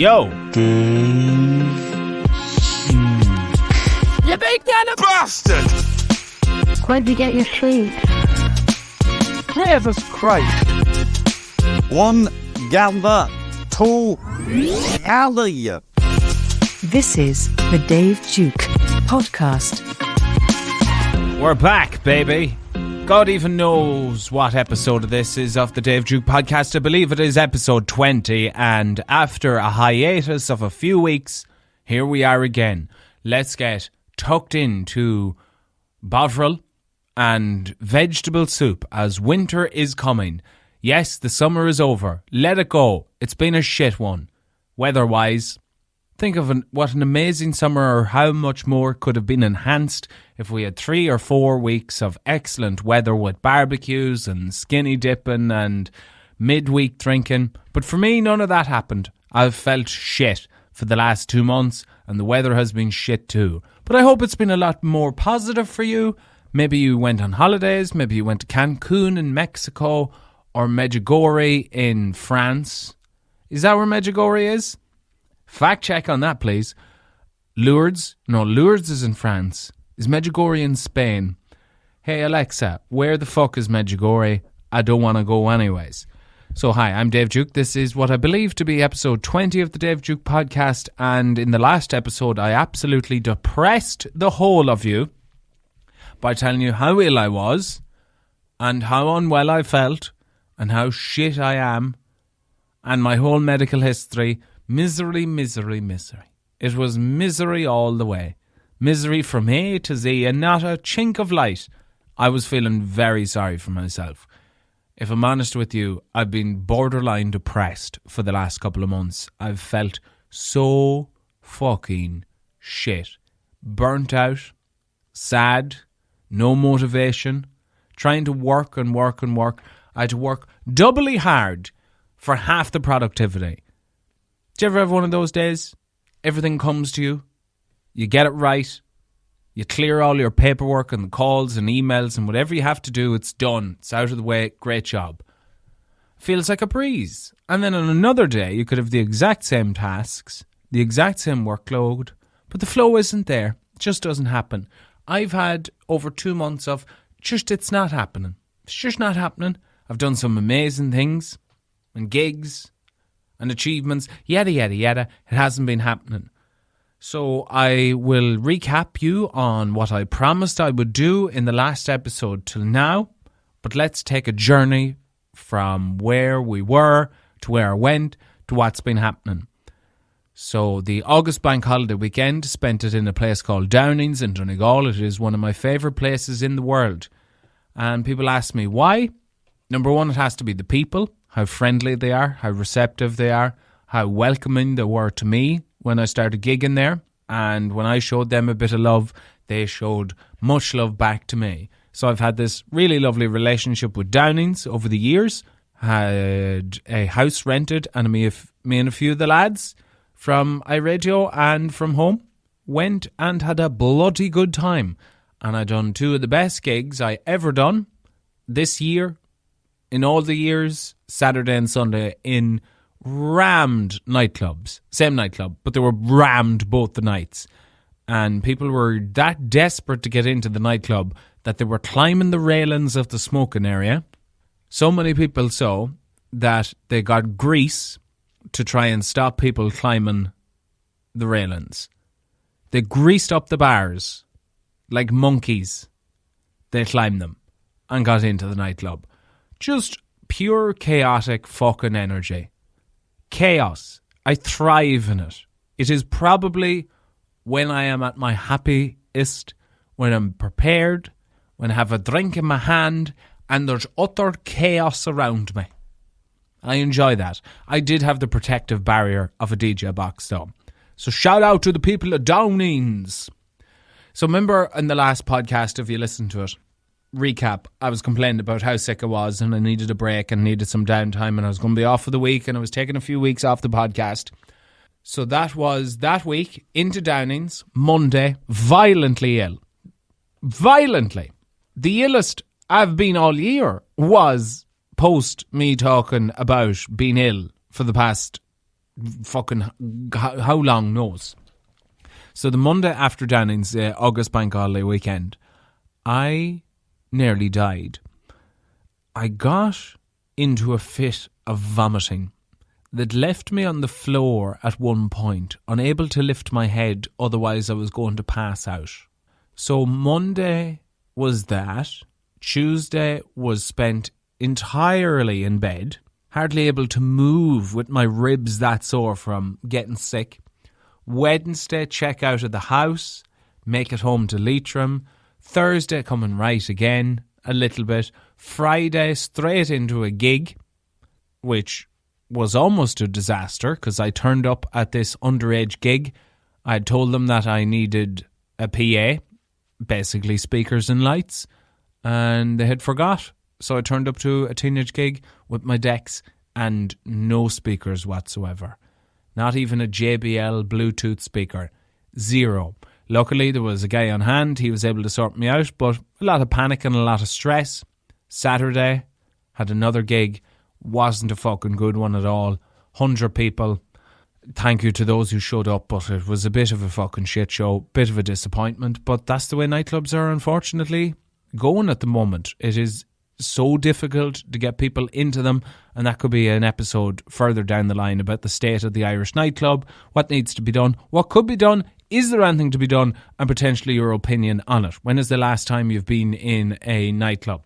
Yo. You big yellow bastard! Where'd you get your sleep? Jesus Christ. One gather, two alley. This is the Dave Duke podcast. We're back, baby. God even knows what episode of this is of the Dave Duke podcast. I believe it is episode 20, and after a hiatus of a few weeks, here we are again. Let's get tucked into bovril and vegetable soup as winter is coming. Yes, the summer is over. Let it go. It's been a shit one. Weather-wise, think of what an amazing summer, or how much more could have been enhanced if we had 3 or 4 weeks of excellent weather with barbecues and skinny dipping and midweek drinking. But for me, none of that happened. I've felt shit for the last 2 months, and the weather has been shit too. But I hope it's been a lot more positive for you. Maybe you went on holidays, maybe you went to Cancun in Mexico, or Medjugorje in France. Is that where Medjugorje is? Fact check on that, please. Lourdes is in France. Is Medjugorje in Spain? Hey Alexa, where the fuck is Medjugorje? I don't want to go anyways. So hi, I'm Dave Duke. This is what I believe to be episode 20 of the Dave Duke podcast. And in the last episode, I absolutely depressed the whole of you by telling you how ill I was and how unwell I felt and how shit I am and my whole medical history. Misery, misery, misery. It was misery all the way. Misery from A to Z, and not a chink of light. I was feeling very sorry for myself. If I'm honest with you, I've been borderline depressed for the last couple of months. I've felt so fucking shit. Burnt out, sad, no motivation, trying to work and work and work. I had to work doubly hard for half the productivity. Do you ever have one of those days? Everything comes to you. You get it right. You clear all your paperwork and the calls and emails and whatever you have to do, it's done. It's out of the way. Great job. Feels like a breeze. And then on another day, you could have the exact same tasks, the exact same workload, but the flow isn't there. It just doesn't happen. I've had over 2 months of just it's not happening. It's just not happening. I've done some amazing things and gigs and achievements, yada, yada, yada. It hasn't been happening. So I will recap you on what I promised I would do in the last episode till now. But let's take a journey from where we were to where I went to what's been happening. So the August bank holiday weekend, spent it in a place called Downings in Donegal. It is one of my favourite places in the world. And people ask me why. Number one, it has to be the people. How friendly they are, how receptive they are, how welcoming they were to me when I started gigging there. And when I showed them a bit of love, they showed much love back to me. So I've had this really lovely relationship with Downings over the years. Had a house rented, and me and a few of the lads from iRadio and from home went and had a bloody good time. And I done 2 of the best gigs I ever done this year, in all the years, Saturday and Sunday, in rammed nightclubs. Same nightclub, but they were rammed both the nights. And people were that desperate to get into the nightclub that they were climbing the railings of the smoking area. So many people so that they got grease to try and stop people climbing the railings. They greased up the bars like monkeys. They climbed them and got into the nightclub. Just pure chaotic fucking energy. Chaos. I thrive in it. It is probably when I am at my happiest, when I'm prepared, when I have a drink in my hand and there's utter chaos around me. I enjoy that. I did have the protective barrier of a DJ box though. So shout out to the people of Downings. So remember in the last podcast, if you listened to it, recap, I was complaining about how sick I was and I needed a break and needed some downtime and I was going to be off for the week and I was taking a few weeks off the podcast. So that was that week into Downings, Monday, violently ill. Violently. The illest I've been all year was post me talking about being ill for the past fucking how long knows. So the Monday after Downing's August Bank Holiday weekend, I nearly died. I got into a fit of vomiting that left me on the floor at one point, unable to lift my head, otherwise I was going to pass out. So Monday was that. Tuesday was spent entirely in bed, hardly able to move with my ribs that sore from getting sick. Wednesday, check out of the house, make it home to Leitrim. Thursday, coming right again a little bit. Friday, straight into a gig, which was almost a disaster because I turned up at this underage gig. I had told them that I needed a PA, basically speakers and lights, and they had forgot. So I turned up to a teenage gig with my decks and no speakers whatsoever. Not even a JBL Bluetooth speaker. Zero. Luckily, there was a guy on hand. He was able to sort me out, but a lot of panic and a lot of stress. Saturday, had another gig. Wasn't a fucking good one at all. 100 people. Thank you to those who showed up, but it was a bit of a fucking shit show. Bit of a disappointment, but that's the way nightclubs are, unfortunately, going at the moment. It is so difficult to get people into them, and that could be an episode further down the line about the state of the Irish nightclub, what needs to be done, what could be done, is there anything to be done, and potentially your opinion on it. When is the last time you've been in a nightclub?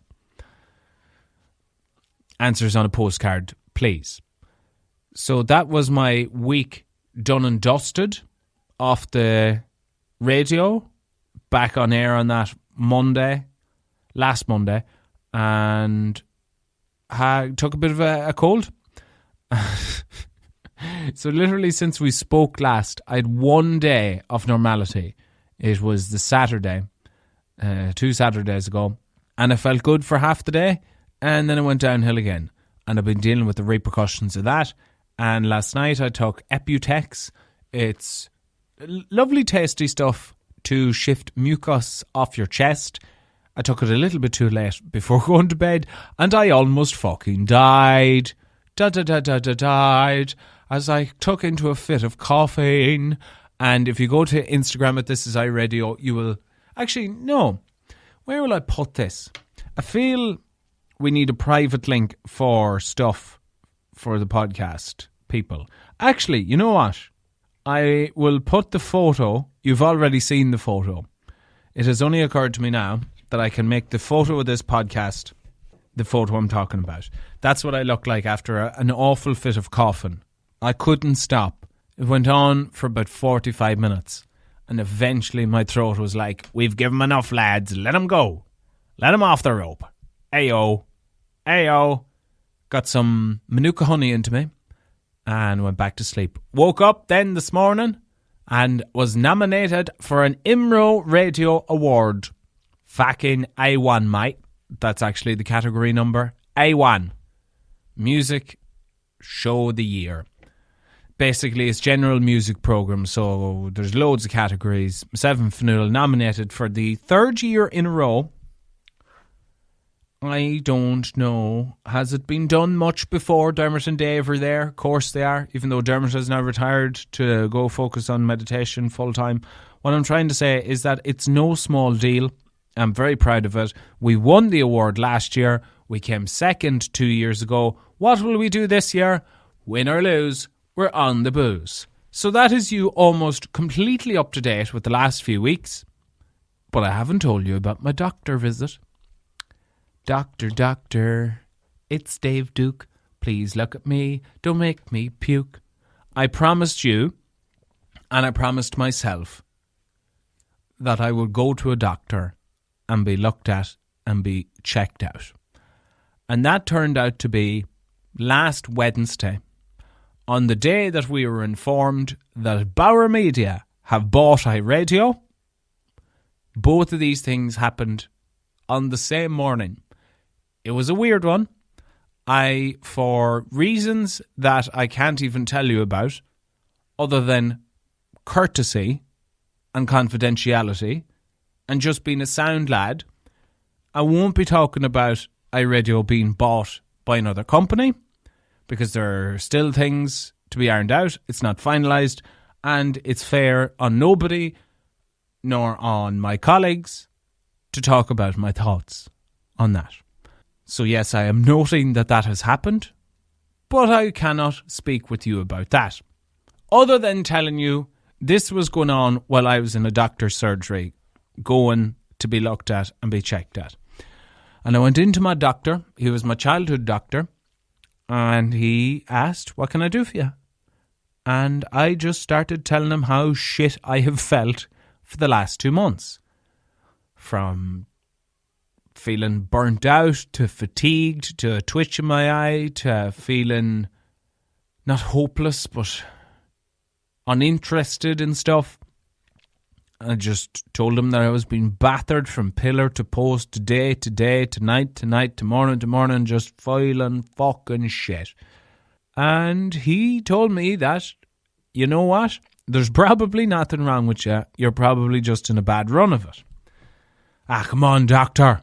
Answers on a postcard, please. So that was my week done and dusted off the radio, back on air on that Monday, last Monday, and I took a bit of a cold. So literally since we spoke last, I had 1 day of normality. It was the Saturday, 2 Saturdays ago, and I felt good for half the day, and then it went downhill again. And I've been dealing with the repercussions of that. And last night I took Eputex. It's lovely tasty stuff to shift mucus off your chest. I took it a little bit too late before going to bed, and I almost fucking died. Died. As I took into a fit of coughing. And if you go to Instagram at This Is iRadio, you will... Actually, no. Where will I put this? I feel we need a private link for stuff for the podcast people. Actually, you know what? I will put the photo. You've already seen the photo. It has only occurred to me now that I can make the photo of this podcast the photo I'm talking about. That's what I look like after an awful fit of coughing. I couldn't stop. It went on for about 45 minutes. And eventually my throat was like, we've given them enough, lads. Let them go. Let them off the rope. Ayo. Ayo. Got some Manuka honey into me and went back to sleep. Woke up then this morning and was nominated for an IMRO Radio Award. Fucking A1, mate. That's actually the category number. A1. Music Show of the Year. Basically, it's general music program, so there's loads of categories. Seven Fionnuala nominated for the third year in a row. I don't know. Has it been done much before? Dermot and Dave are there. Of course they are, even though Dermot has now retired to go focus on meditation full time. What I'm trying to say is that it's no small deal. I'm very proud of it. We won the award last year. We came second 2 years ago. What will we do this year? Win or lose, we're on the booze. So that is you almost completely up to date with the last few weeks. But I haven't told you about my doctor visit. Doctor, it's Dave Duke. Please look at me. Don't make me puke. I promised you, and I promised myself, that I would go to a doctor and be looked at and be checked out. And that turned out to be last Wednesday, on the day that we were informed that Bauer Media have bought iRadio. Both of these things happened on the same morning. It was a weird one. For reasons that I can't even tell you about, other than courtesy and confidentiality, and just being a sound lad, I won't be talking about iRadio being bought by another company, because there are still things to be ironed out. It's not finalised, and it's fair on nobody, nor on my colleagues, to talk about my thoughts on that. So yes, I am noting that has happened, but I cannot speak with you about that. Other than telling you this was going on while I was in a doctor's surgery, going to be looked at and be checked at. And I went into my doctor. He was my childhood doctor. And he asked, "What can I do for you?" And I just started telling him how shit I have felt for the last 2 months. From feeling burnt out, to fatigued, to a twitch in my eye, to feeling not hopeless, but uninterested in stuff. I just told him that I was being battered from pillar to post, to day to day, to night to night, to morning, just filing fucking shit. And he told me that, you know what? There's probably nothing wrong with you. You're probably just in a bad run of it. Come on, doctor.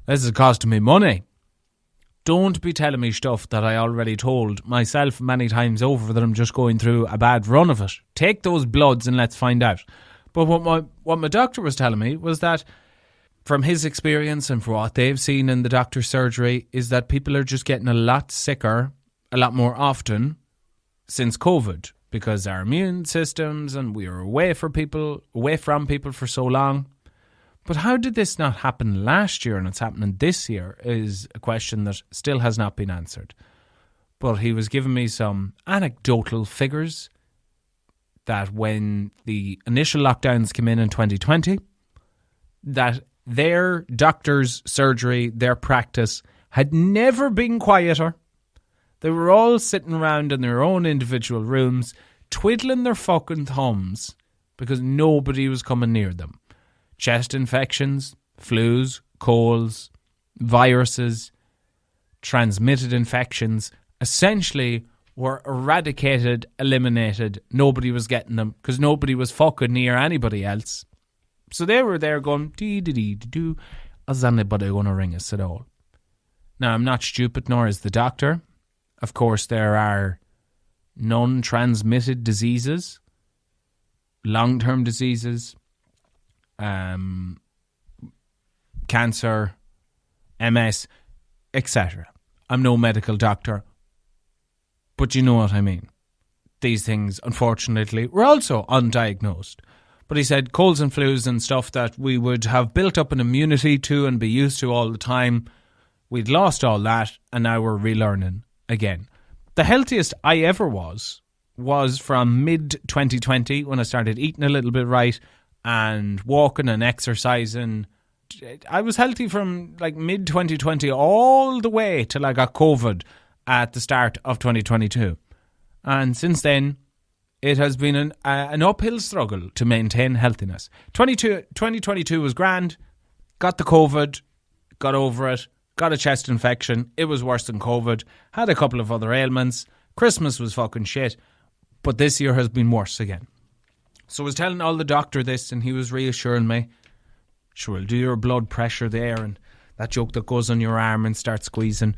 This is costing me money. Don't be telling me stuff that I already told myself many times over that I'm just going through a bad run of it. Take those bloods and let's find out. But what my doctor was telling me was that from his experience and from what they've seen in the doctor's surgery is that people are just getting a lot sicker a lot more often since COVID, because our immune systems and we were away from people for so long. But how did this not happen last year and it's happening this year is a question that still has not been answered. But he was giving me some anecdotal figures that when the initial lockdowns came in 2020, that their doctor's surgery, their practice had never been quieter. They were all sitting around in their own individual rooms, twiddling their fucking thumbs because nobody was coming near them. Chest infections, flus, colds, viruses, transmitted infections, essentially were eradicated, eliminated. Nobody was getting them because nobody was fucking near anybody else. So they were there going, dee-dee-dee-dee-doo, is anybody going to ring us at all? Now, I'm not stupid, nor is the doctor. Of course, there are non-transmitted diseases, long-term diseases, cancer, MS, etc. I'm no medical doctor, but you know what I mean. These things, unfortunately, were also undiagnosed. But he said colds and flus and stuff that we would have built up an immunity to and be used to all the time, we'd lost all that and now we're relearning again. The healthiest I ever was from mid-2020 when I started eating a little bit right and walking and exercising. I was healthy from like mid-2020 all the way till I got COVID at the start of 2022. And since then, it has been an uphill struggle to maintain healthiness. 2022 was grand, got the COVID, got over it, got a chest infection. It was worse than COVID, had a couple of other ailments. Christmas was fucking shit, but this year has been worse again. So I was telling all the doctor this and he was reassuring me, sure, we'll do your blood pressure there and that joke that goes on your arm and starts squeezing.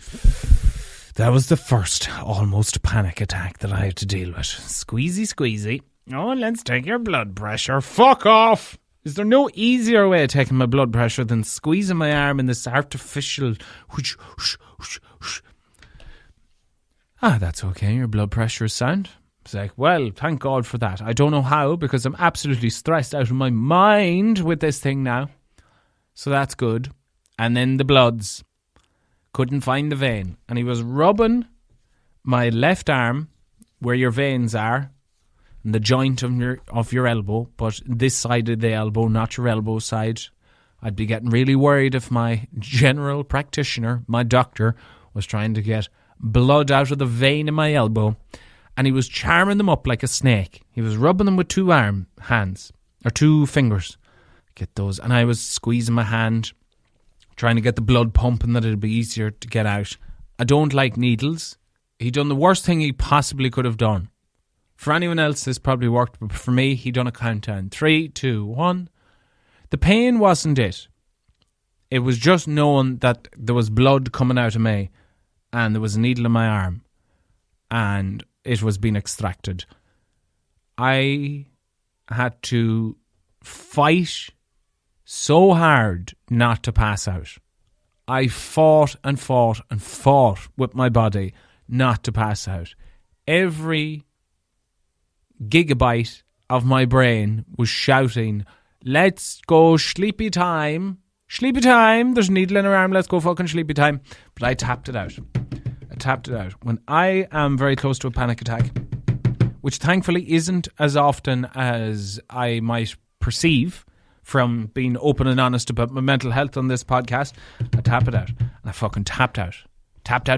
That was the first almost panic attack that I had to deal with. Squeezy. Oh, let's take your blood pressure. Fuck off! Is there no easier way of taking my blood pressure than squeezing my arm in this artificial... that's okay, your blood pressure is sound. It's like, well, thank God for that. I don't know how, because I'm absolutely stressed out of my mind with this thing now. So that's good. And then the bloods. Couldn't find the vein. And he was rubbing my left arm where your veins are, and the joint of your elbow, but this side of the elbow, not your elbow side. I'd be getting really worried if my general practitioner, my doctor, was trying to get blood out of the vein in my elbow. And he was charming them up like a snake. He was rubbing them with two fingers. Get those. And I was squeezing my hand, trying to get the blood pumping that it'd be easier to get out. I don't like needles. He done the worst thing he possibly could have done. For anyone else, this probably worked, but for me, he done a countdown. 3, 2, 1. The pain wasn't it. It was just knowing that there was blood coming out of me and there was a needle in my arm. And it was being extracted. I had to fight so hard not to pass out. I fought and fought and fought with my body not to pass out. Every gigabyte of my brain was shouting, let's go sleepy time. Sleepy time. There's a needle in her arm. Let's go fucking sleepy time. But I tapped it out. When I am very close to a panic attack, which thankfully isn't as often as I might perceive from being open and honest about my mental health on this podcast, I tap it out. And I fucking tapped out. Tap.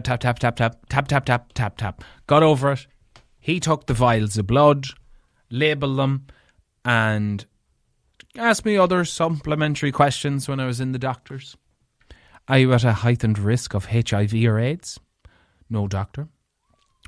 Got over it. He took the vials of blood, labelled them, and asked me other supplementary questions when I was in the doctors. Are you at a heightened risk of HIV or AIDS? No, doctor.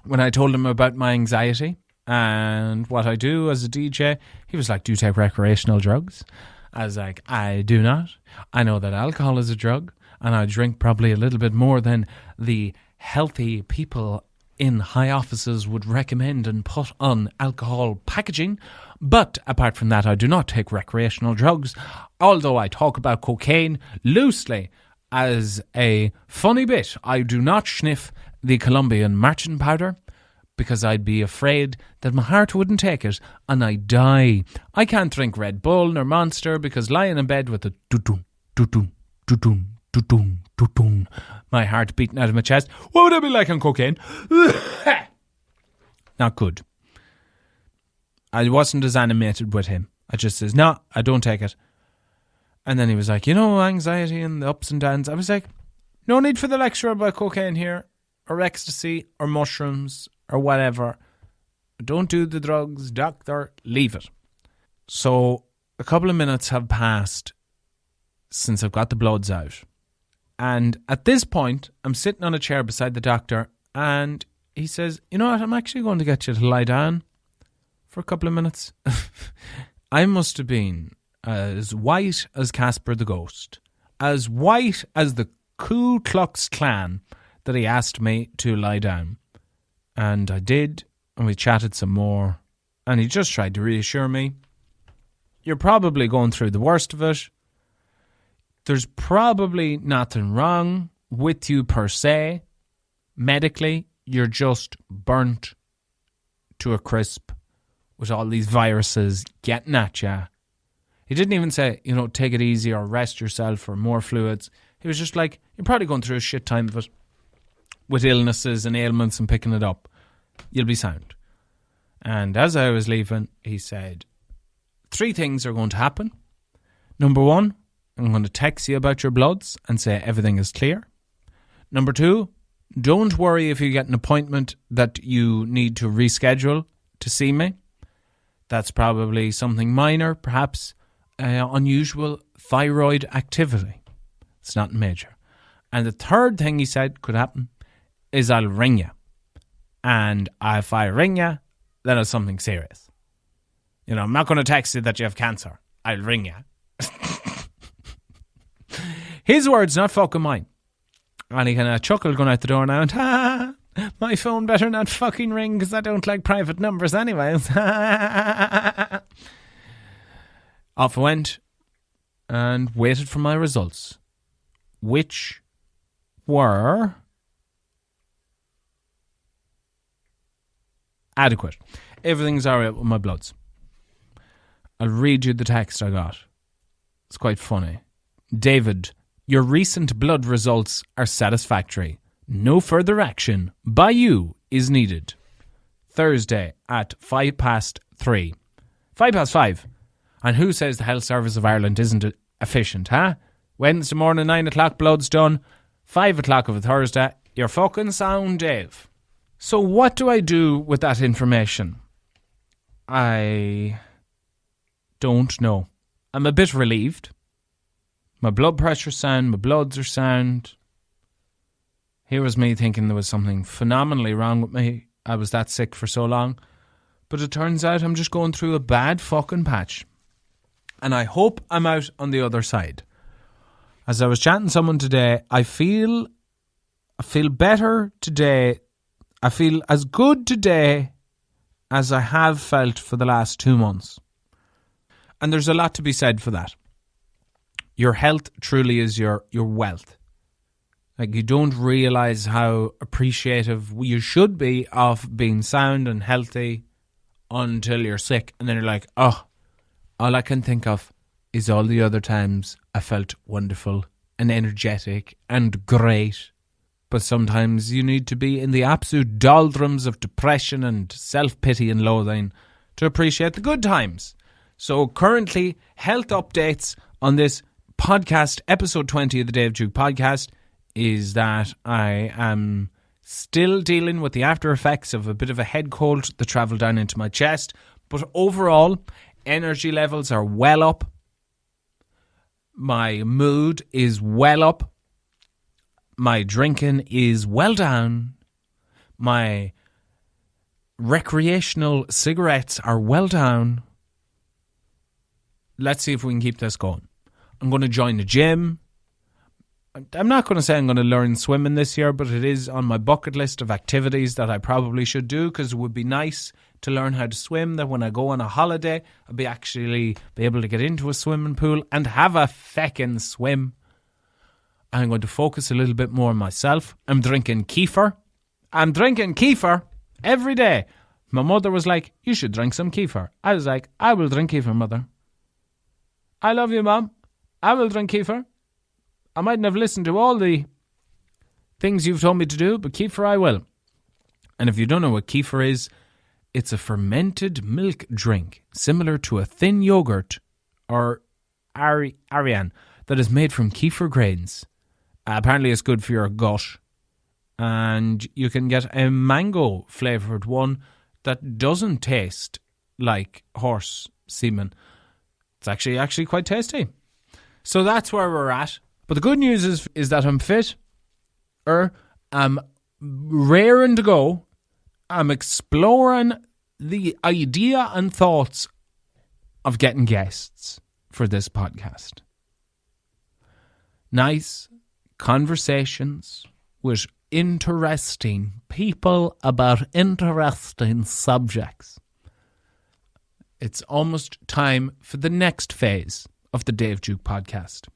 When I told him about my anxiety and what I do as a DJ, he was like, do you take recreational drugs? I was like, I do not. I know that alcohol is a drug, and I drink probably a little bit more than the healthy people in high offices would recommend and put on alcohol packaging. But apart from that, I do not take recreational drugs, although I talk about cocaine loosely as a funny bit. I do not sniff the Colombian marching powder because I'd be afraid that my heart wouldn't take it and I'd die. I can't drink Red Bull nor Monster because lying in bed with a doo-doo, doo-doo, doo-doo, doo-doo, doo-doo, my heart beating out of my chest, what would I be like on cocaine? Not good. I wasn't as animated with him. I just says, no, I don't take it. And then he was like, anxiety and the ups and downs. I was like, no need for the lecture about cocaine here, or ecstasy, or mushrooms, or whatever. Don't do the drugs, doctor, leave it. So a couple of minutes have passed since I've got the bloods out. And at this point, I'm sitting on a chair beside the doctor, and he says, you know what, I'm actually going to get you to lie down for a couple of minutes. I must have been as white as Casper the Ghost, as white as the Ku Klux Klan, that he asked me to lie down. And I did, and we chatted some more, and he just tried to reassure me. You're probably going through the worst of it. There's probably nothing wrong with you per se. Medically, you're just burnt to a crisp with all these viruses getting at you. He didn't even say, take it easy or rest yourself or more fluids. He was just like, you're probably going through a shit time of it with illnesses and ailments and picking it up. You'll be sound. And as I was leaving, he said, 3 things are going to happen. Number 1, I'm going to text you about your bloods and say everything is clear. Number 2, don't worry if you get an appointment that you need to reschedule to see me. That's probably something minor, perhaps unusual thyroid activity. It's not major. And the third thing he said could happen is I'll ring you. And if I ring you, then it's something serious. I'm not going to text you that you have cancer. I'll ring you. His words, not fucking mine. And he kind of chuckled going out the door now and, my phone better not fucking ring because I don't like private numbers anyways. Off I went and waited for my results, which were adequate. Everything's alright with my bloods. I'll read you the text I got. It's quite funny. David, your recent blood results are satisfactory. No further action by you is needed. Thursday at 3:05. 5:05. And who says the Health Service of Ireland isn't efficient, huh? Wednesday morning, 9 o'clock, blood's done. 5 o'clock of a Thursday. You're fucking sound, Dave. So what do I do with that information? I don't know. I'm a bit relieved. My blood pressure's sound, my bloods are sound. Here was me thinking there was something phenomenally wrong with me. I was that sick for so long. But it turns out I'm just going through a bad fucking patch. And I hope I'm out on the other side. As I was chatting to someone today, I feel better today. I feel as good today as I have felt for the last 2 months. And there's a lot to be said for that. Your health truly is your wealth. Like, you don't realise how appreciative you should be of being sound and healthy until you're sick. And then you're like, oh, all I can think of is all the other times I felt wonderful and energetic and great. But sometimes you need to be in the absolute doldrums of depression and self-pity and loathing to appreciate the good times. So currently, health updates on this podcast, episode 20 of the Dave Duke podcast, is that I am still dealing with the after effects of a bit of a head cold that travelled down into my chest. But overall, energy levels are well up. My mood is well up. My drinking is well down. My recreational cigarettes are well down. Let's see if we can keep this going. I'm going to join the gym. I'm not going to say I'm going to learn swimming this year, but it is on my bucket list of activities that I probably should do, because it would be nice to learn how to swim, that when I go on a holiday, I'll be able to get into a swimming pool and have a feckin' swim. I'm going to focus a little bit more on myself. I'm drinking kefir. Every day. My mother was like, you should drink some kefir. I was like, I will drink kefir, mother. I love you, Mom. I will drink kefir. I mightn't have listened to all the things you've told me to do, but kefir I will. And if you don't know what kefir is, it's a fermented milk drink similar to a thin yogurt or Ariane that is made from kefir grains. Apparently it's good for your gut. And you can get a mango flavoured one that doesn't taste like horse semen. It's actually quite tasty. So that's where we're at. But the good news is that I'm fit. I'm raring to go. I'm exploring the idea and thoughts of getting guests for this podcast. Nice conversations with interesting people about interesting subjects. It's almost time for the next phase of the Dave Duke podcast.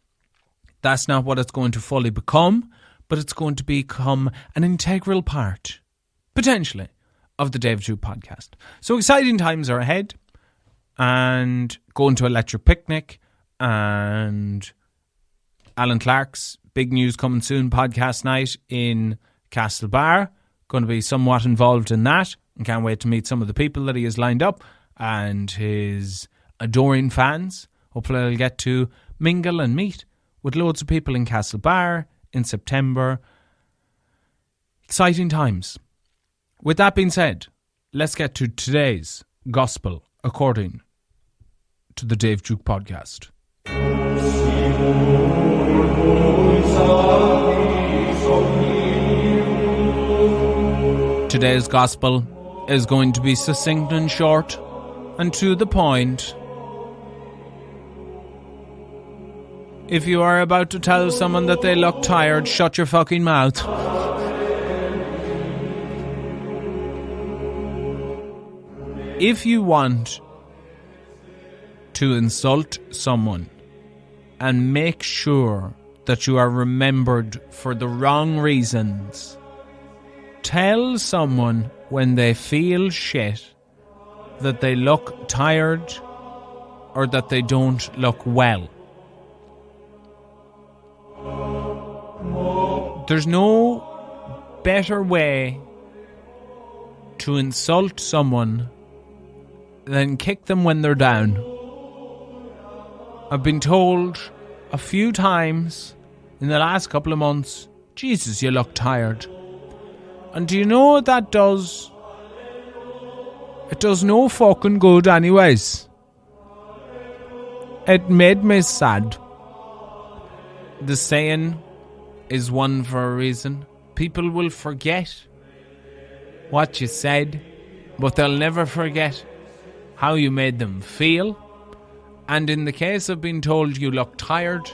That's not what it's going to fully become, but it's going to become an integral part, potentially, of the Dave Duke podcast. So exciting times are ahead, and going to Electric Picnic and Alan Clark's Big News Coming Soon podcast night in Castlebar. Going to be somewhat involved in that, and can't wait to meet some of the people that he has lined up and his adoring fans. Hopefully I'll get to mingle and meet with loads of people in Castlebar in September. Exciting times. With that being said, let's get to today's Gospel according to the Dave Duke podcast. Today's Gospel is going to be succinct and short and to the point. If you are about to tell someone that they look tired, shut your fucking mouth. If you want to insult someone and make sure that you are remembered for the wrong reasons, tell someone when they feel shit that they look tired or that they don't look well. There's no better way to insult someone than kick them when they're down. I've been told a few times in the last couple of months, Jesus, you look tired. And do you know what that does? It does no fucking good anyways. It made me sad. The saying is one for a reason. People will forget what you said, but they'll never forget how you made them feel. And in the case of being told you look tired,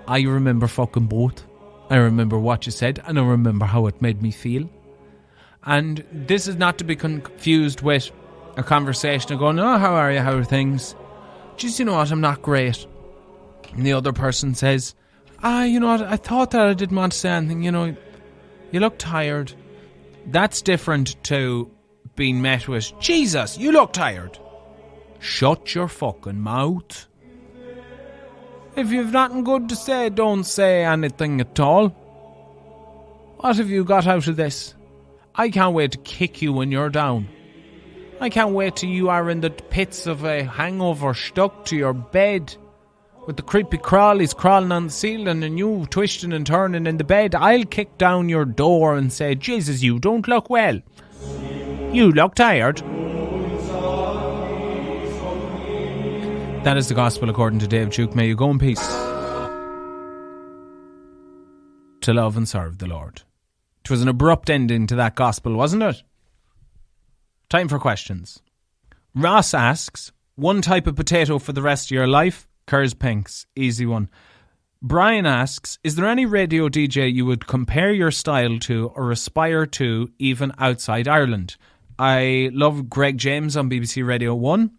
I remember fucking both. I remember what you said and I remember how it made me feel. And this is not to be confused with a conversation of going, oh, how are you, how are things? Just, you know what, I'm not great. And the other person says, you know what, I thought that I didn't want to say anything, you know, you look tired. That's different to being met with, Jesus, you look tired. Shut your fucking mouth. If you've nothing good to say, don't say anything at all. What have you got out of this? I can't wait to kick you when you're down. I can't wait till you are in the pits of a hangover stuck to your bed with the creepy crawlies crawling on the ceiling and you twisting and turning in the bed. I'll kick down your door and say, Jesus, you don't look well. You look tired. That is the gospel according to Dave Duke. May you go in peace to love and serve the Lord. It was an abrupt ending to that gospel, wasn't it? Time for questions. Ross asks, one type of potato for the rest of your life? Kerrs Pinks. Easy one. Brian asks, is there any radio DJ you would compare your style to or aspire to even outside Ireland? I love Greg James on BBC Radio 1.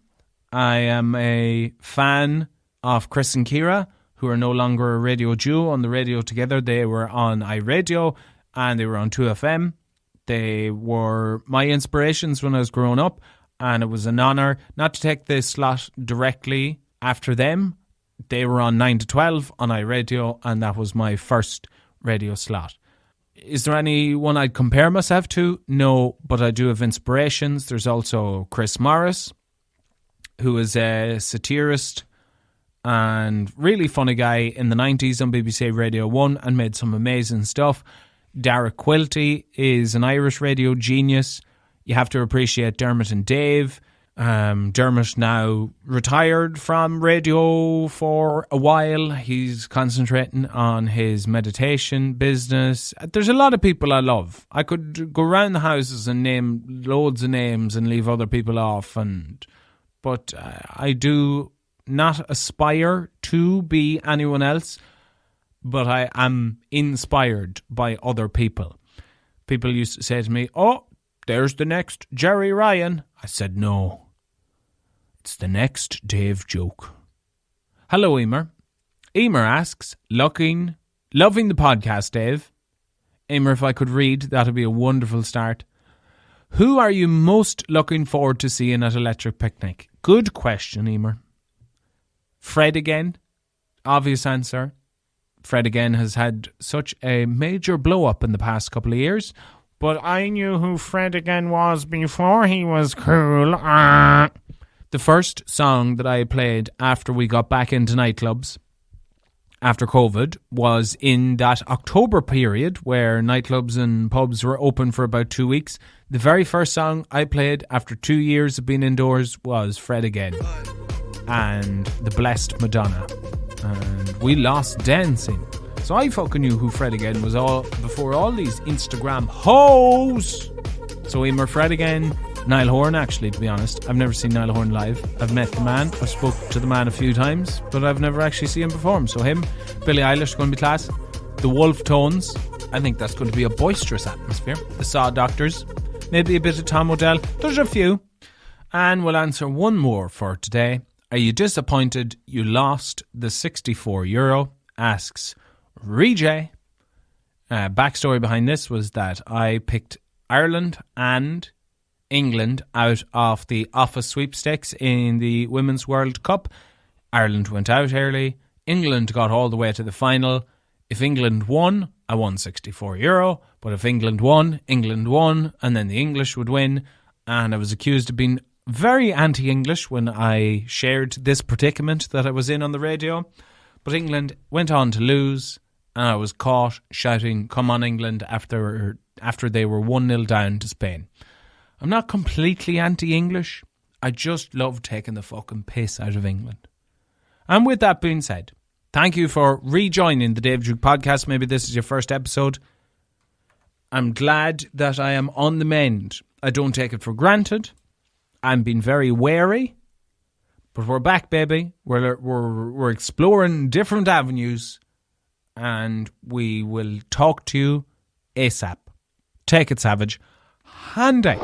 I am a fan of Chris and Ciara, who are no longer a radio duo on the radio together. They were on iRadio and they were on 2FM. They were my inspirations when I was growing up, and it was an honour not to take the slot directly after them. They were on 9 to 12 on iRadio, and that was my first radio slot. Is there anyone I'd compare myself to? No, but I do have inspirations. There's also Chris Morris, who is a satirist and really funny guy in the 90s on BBC Radio 1 and made some amazing stuff. Derek Quilty is an Irish radio genius. You have to appreciate Dermot and Dave. Dermot now retired from radio for a while. He's concentrating on his meditation business. There's a lot of people I love. I could go around the houses and name loads of names and leave other people off, but I do not aspire to be anyone else, but I am inspired by other people. People used to say to me, oh, there's the next Jerry Ryan. I said, no, it's the next Dave Duke. Hello, Emer. Emer asks, loving the podcast, Dave. Emer, if I could read, that would be a wonderful start. Who are you most looking forward to seeing at Electric Picnic? Good question, Emer. Fred again. Obvious answer. Fred again has had such a major blow-up in the past couple of years. But I knew who Fred again was before he was cool. The first song that I played after we got back into nightclubs after COVID was in that October period where nightclubs and pubs were open for about 2 weeks. The very first song I played after 2 years of being indoors was Fred Again and The Blessed Madonna. And we lost dancing. So I fucking knew who Fred Again was all before all these Instagram hoes. So Emer, Fred Again, Niall Horan, actually, to be honest. I've never seen Niall Horan live. I've met the man. I've spoke to the man a few times, but I've never actually seen him perform. So him, Billie Eilish, going to be class. The Wolf Tones, I think that's going to be a boisterous atmosphere. The Saw Doctors, maybe a bit of Tom Odell. There's a few. And we'll answer one more for today. Are you disappointed you lost the €64? Asks Rejay. Backstory behind this was that I picked Ireland and England out of the office sweepstakes in the Women's World Cup. Ireland went out early. England got all the way to the final. If England won, I won €64. But if England won, and then the English would win. And I was accused of being very anti-English when I shared this predicament that I was in on the radio. But England went on to lose, and I was caught shouting, "Come on, England," after they were 1-0 down to Spain. I'm not completely anti-English. I just love taking the fucking piss out of England. And with that being said, thank you for rejoining the Dave Duke podcast. Maybe this is your first episode. I'm glad that I am on the mend. I don't take it for granted. I'm being very wary. But we're back, baby. We're exploring different avenues. And we will talk to you ASAP. Take it, Savage. handy.